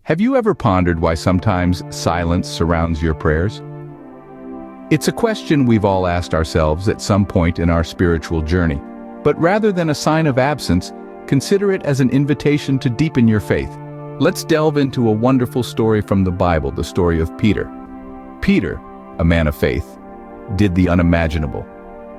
Have you ever pondered why sometimes silence surrounds your prayers? It's a question we've all asked ourselves at some point in our spiritual journey. But rather than a sign of absence, consider it as an invitation to deepen your faith. Let's delve into a wonderful story from the Bible, the story of Peter. Peter, a man of faith, did the unimaginable.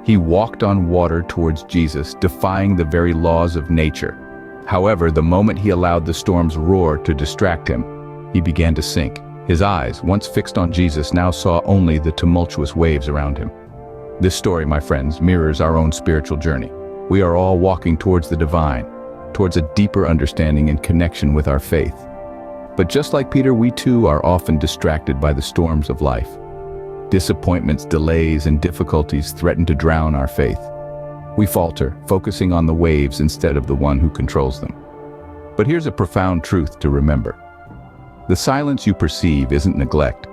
He walked on water towards Jesus, defying the very laws of nature. However, the moment he allowed the storm's roar to distract him, he began to sink. His eyes, once fixed on Jesus, now saw only the tumultuous waves around him. This story, my friends, mirrors our own spiritual journey. We are all walking towards the divine, towards a deeper understanding and connection with our faith. But just like Peter, we too are often distracted by the storms of life. Disappointments, delays, and difficulties threaten to drown our faith. We falter, focusing on the waves instead of the one who controls them. But here's a profound truth to remember. The silence you perceive isn't neglect.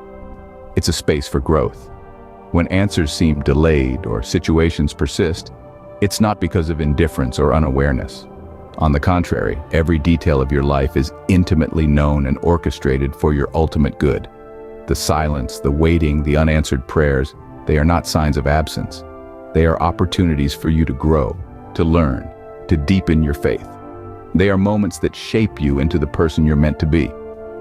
It's a space for growth. When answers seem delayed or situations persist, it's not because of indifference or unawareness. On the contrary, every detail of your life is intimately known and orchestrated for your ultimate good. The silence, the waiting, the unanswered prayers, they are not signs of absence. They are opportunities for you to grow, to learn, to deepen your faith. They are moments that shape you into the person you're meant to be.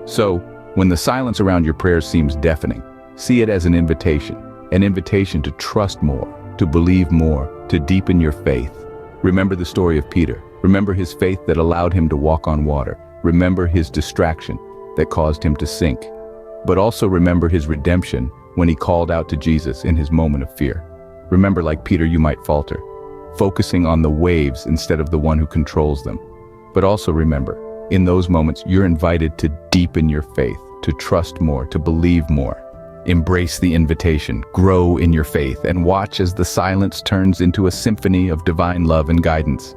So, when the silence around your prayers seems deafening, see it as an invitation to trust more, to believe more, to deepen your faith. Remember the story of Peter. Remember his faith that allowed him to walk on water. Remember his distraction that caused him to sink. But also remember his redemption when he called out to Jesus in his moment of fear. Remember, like Peter, you might falter, focusing on the waves instead of the one who controls them. But also remember, in those moments, you're invited to deepen your faith, to trust more, to believe more. Embrace the invitation, grow in your faith, and watch as the silence turns into a symphony of divine love and guidance.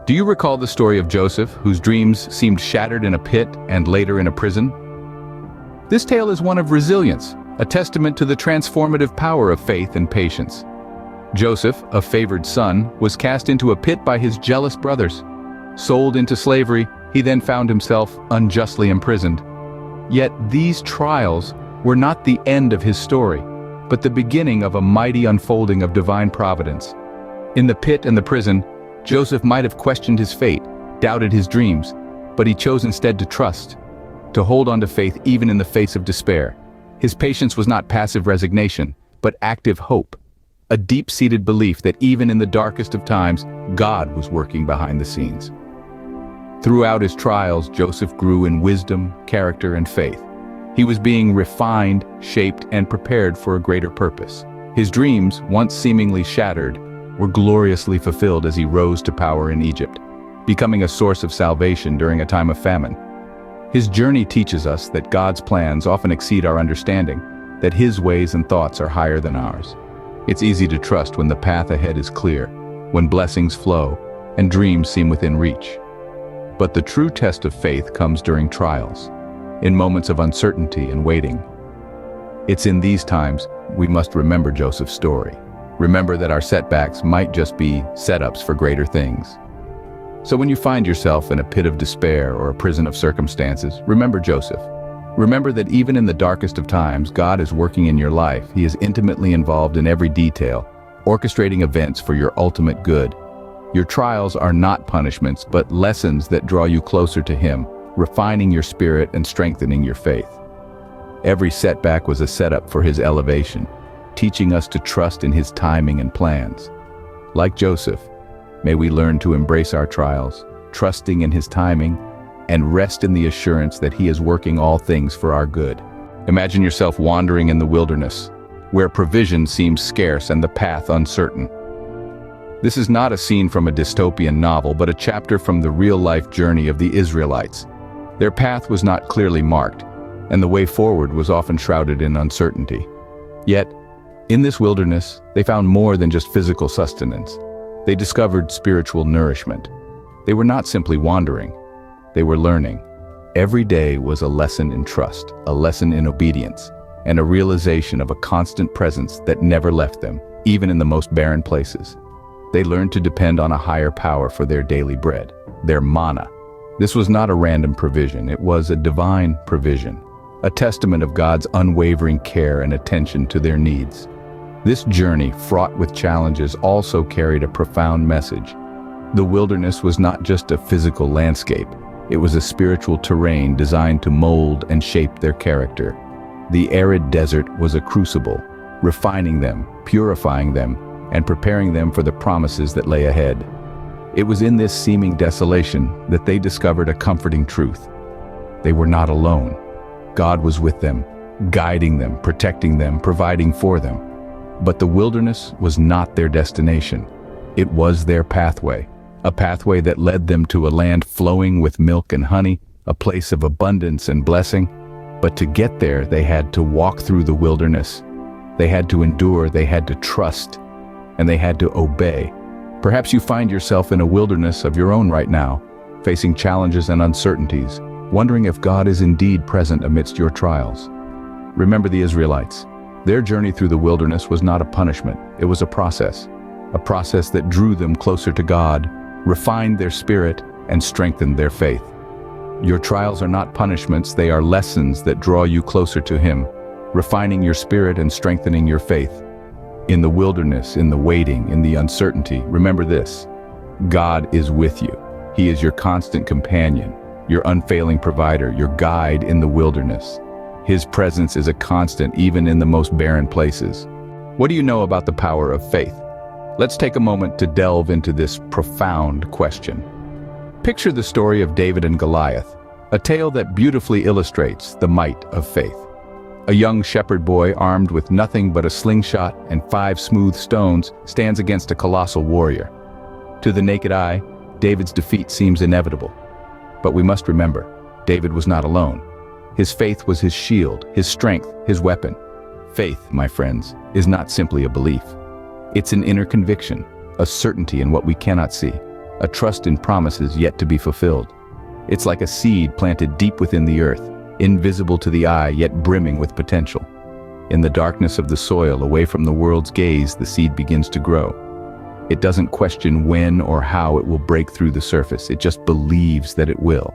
Do you recall the story of Joseph, whose dreams seemed shattered in a pit and later in a prison? This tale is one of resilience, a testament to the transformative power of faith and patience. Joseph, a favored son, was cast into a pit by his jealous brothers. Sold into slavery, he then found himself unjustly imprisoned. Yet these trials were not the end of his story, but the beginning of a mighty unfolding of divine providence. In the pit and the prison, Joseph might have questioned his fate, doubted his dreams, but he chose instead to trust, to hold on to faith even in the face of despair. His patience was not passive resignation, but active hope, a deep-seated belief that even in the darkest of times, God was working behind the scenes. Throughout his trials, Joseph grew in wisdom, character, and faith. He was being refined, shaped, and prepared for a greater purpose. His dreams, once seemingly shattered, were gloriously fulfilled as he rose to power in Egypt, becoming a source of salvation during a time of famine. His journey teaches us that God's plans often exceed our understanding, that his ways and thoughts are higher than ours. It's easy to trust when the path ahead is clear, when blessings flow, and dreams seem within reach. But the true test of faith comes during trials, in moments of uncertainty and waiting. It's in these times we must remember Joseph's story. Remember that our setbacks might just be setups for greater things. So when you find yourself in a pit of despair or a prison of circumstances, remember Joseph. Remember that even in the darkest of times, God is working in your life. He is intimately involved in every detail, orchestrating events for your ultimate good. Your trials are not punishments, but lessons that draw you closer to him, refining your spirit and strengthening your faith. Every setback was a setup for his elevation, teaching us to trust in his timing and plans. Like Joseph, may we learn to embrace our trials, trusting in his timing, and rest in the assurance that he is working all things for our good. Imagine yourself wandering in the wilderness, where provision seems scarce and the path uncertain. This is not a scene from a dystopian novel, but a chapter from the real-life journey of the Israelites. Their path was not clearly marked, and the way forward was often shrouded in uncertainty. Yet, in this wilderness, they found more than just physical sustenance. They discovered spiritual nourishment. They were not simply wandering, they were learning. Every day was a lesson in trust, a lesson in obedience, and a realization of a constant presence that never left them, even in the most barren places. They learned to depend on a higher power for their daily bread, their manna, This was not a random provision, it was a divine provision, a testament of God's unwavering care and attention to their needs. This journey, fraught with challenges, also carried a profound message. The wilderness was not just a physical landscape, it was a spiritual terrain designed to mold and shape their character. The arid desert was a crucible, refining them, purifying them, and preparing them for the promises that lay ahead. It was in this seeming desolation that they discovered a comforting truth. They were not alone. God was with them, guiding them, protecting them, providing for them. But the wilderness was not their destination. It was their pathway, a pathway that led them to a land flowing with milk and honey, a place of abundance and blessing. But to get there, they had to walk through the wilderness. They had to endure, they had to trust, and they had to obey. Perhaps you find yourself in a wilderness of your own right now, facing challenges and uncertainties, wondering if God is indeed present amidst your trials. Remember the Israelites. Their journey through the wilderness was not a punishment, it was a process that drew them closer to God, refined their spirit, and strengthened their faith. Your trials are not punishments, they are lessons that draw you closer to Him, refining your spirit and strengthening your faith. In the wilderness, in the waiting, in the uncertainty, remember this: God is with you. He is your constant companion, your unfailing provider, your guide in the wilderness. His presence is a constant even in the most barren places. What do you know about the power of faith? Let's take a moment to delve into this profound question. Picture the story of David and Goliath, a tale that beautifully illustrates the might of faith. A young shepherd boy armed with nothing but a slingshot and 5 smooth stones stands against a colossal warrior. To the naked eye, David's defeat seems inevitable. But we must remember, David was not alone. His faith was his shield, his strength, his weapon. Faith, my friends, is not simply a belief. It's an inner conviction, a certainty in what we cannot see, a trust in promises yet to be fulfilled. It's like a seed planted deep within the earth, invisible to the eye yet brimming with potential. In the darkness of the soil, away from the world's gaze, the seed begins to grow. It doesn't question when or how it will break through the surface, it just believes that it will.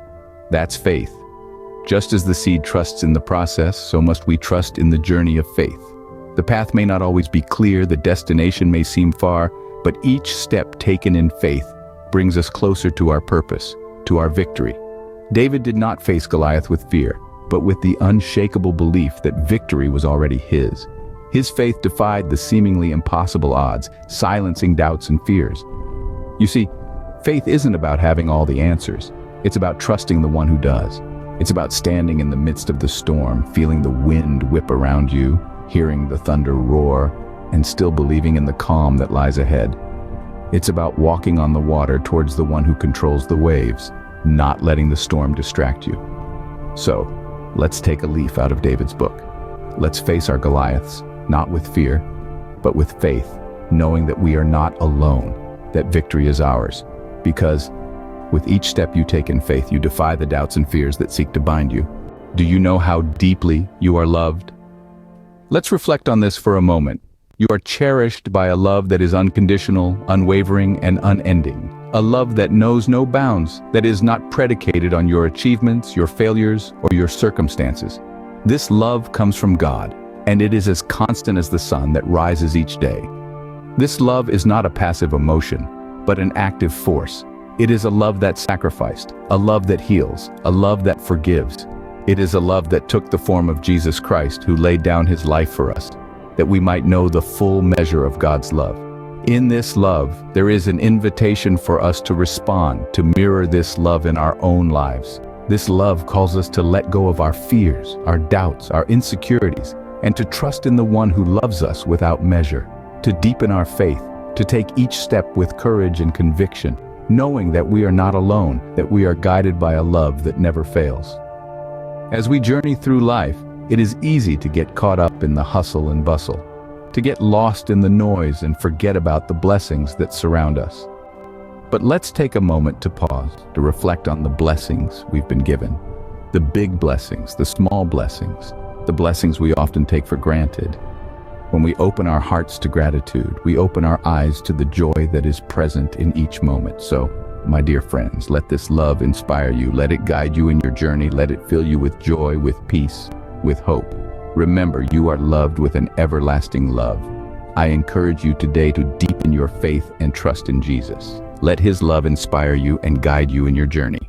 That's faith. Just as the seed trusts in the process, so must we trust in the journey of faith. The path may not always be clear, the destination may seem far, but each step taken in faith brings us closer to our purpose, to our victory. David did not face Goliath with fear, but with the unshakable belief that victory was already his. His faith defied the seemingly impossible odds, silencing doubts and fears. You see, faith isn't about having all the answers. It's about trusting the one who does. It's about standing in the midst of the storm, feeling the wind whip around you, hearing the thunder roar, and still believing in the calm that lies ahead. It's about walking on the water towards the one who controls the waves, not letting the storm distract you. So, let's take a leaf out of David's book. Let's face our Goliaths, not with fear, but with faith, knowing that we are not alone, that victory is ours. Because with each step you take in faith, you defy the doubts and fears that seek to bind you. Do you know how deeply you are loved? Let's reflect on this for a moment. You are cherished by a love that is unconditional, unwavering, and unending. A love that knows no bounds, that is not predicated on your achievements, your failures, or your circumstances. This love comes from God, and it is as constant as the sun that rises each day. This love is not a passive emotion, but an active force. It is a love that sacrificed, a love that heals, a love that forgives. It is a love that took the form of Jesus Christ, who laid down his life for us, that we might know the full measure of God's love. In this love, there is an invitation for us to respond, to mirror this love in our own lives. This love calls us to let go of our fears, our doubts, our insecurities, and to trust in the one who loves us without measure, to deepen our faith, to take each step with courage and conviction, knowing that we are not alone, that we are guided by a love that never fails. As we journey through life, it is easy to get caught up in the hustle and bustle, to get lost in the noise and forget about the blessings that surround us. But let's take a moment to pause, to reflect on the blessings we've been given. The big blessings, the small blessings, the blessings we often take for granted. When we open our hearts to gratitude, we open our eyes to the joy that is present in each moment. So, My dear friends, let this love inspire you. Let it guide you in your journey. Let it fill you with joy, with peace, with hope. Remember, you are loved with an everlasting love. I encourage you today to deepen your faith and trust in Jesus. Let his love inspire you and guide you in your journey.